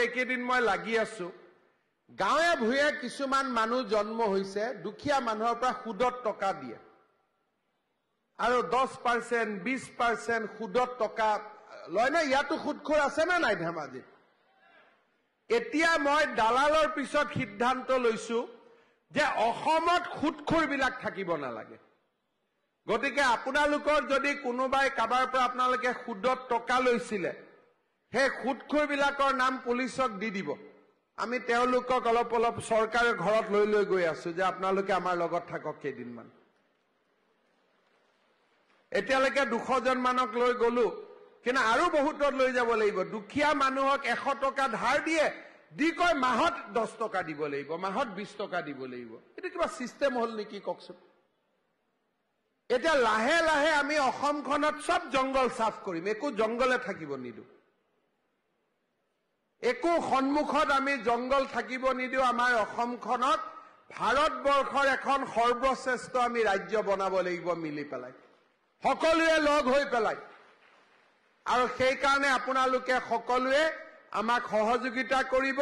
এইকেইদিন মই লাগি আছো গাঁৱে ভূঞে কিছুমান মানুহ জন্ম হৈছে দুখীয়া মানুহৰ পৰা সুদত টকা দিয়ে আৰু 10% 20% সুদত টকা লয় না ইয়াতো সুদখোৰ আছে না নাই ধেমাজিত এতিয়া মই দালালৰ পিছত সিদ্ধান্ত লৈছো যে অসমত সুদখোৰ বিলাক থাকিব নালাগে গতিকে আপোনালোকৰ যদি কোনোবাই কাবাৰ পৰা আপোনালোকে সুদত টকা লৈছিলে হে সুদখোৰ বিলাকৰ নাম পুলিচক দি দিব আমি তেওঁলোকক অলপ অলপ চৰকাৰৰ ঘৰত লৈ গৈ আছো যে আপোনালোকে আমাৰ লগত থাকক কেইদিনমান এতিয়ালৈকে 200 জন মানক লৈ গলো কিন্তু আৰু বহুতত লৈ যাব লাগিব দুখীয়া মানুহক 100 টকা ধাৰ দিয়ে দি কয় মাহত 10 টকা দিব লাগিব মাহত 20 টকা দিব লাগিব এটা কিবা সিস্টেম হল নেকি ককছো এটা লাহে লাহে আমি অসমখনত সব জংগল সাফ কৰিম একো জংগলে থাকিব নিদু একো সন্মুখত আমি জংগল থাকিব নিদু আমাৰ অসমখনত ভাৰতবৰ্ষৰ এখন সৰ্বশ্ৰেষ্ঠ আমি ৰাজ্য বনাব লাগিব মিলি পেলাই সকলোৱে লগ হৈ পেলাই আৰু সেই কাৰণে আপোনালোকে সকলোৱে আমাক সহযোগিতা কৰিব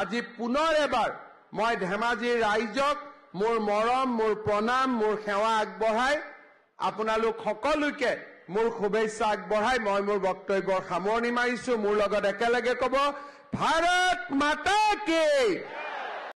আজি পুনৰ এবাৰ মই ধেমাজি ৰাইজক মোৰ মৰম মোৰ প্ৰণাম মোৰ সেৱা আগবঢ়াই আপোনালোক সকলোকে মোৰ শুভেচ্ছা আগবঢ়াই মই মোৰ বক্তব্যৰ সামৰণি মাৰিছো মোৰ লগত একেলগে ক'ব ভাৰত মাতা কি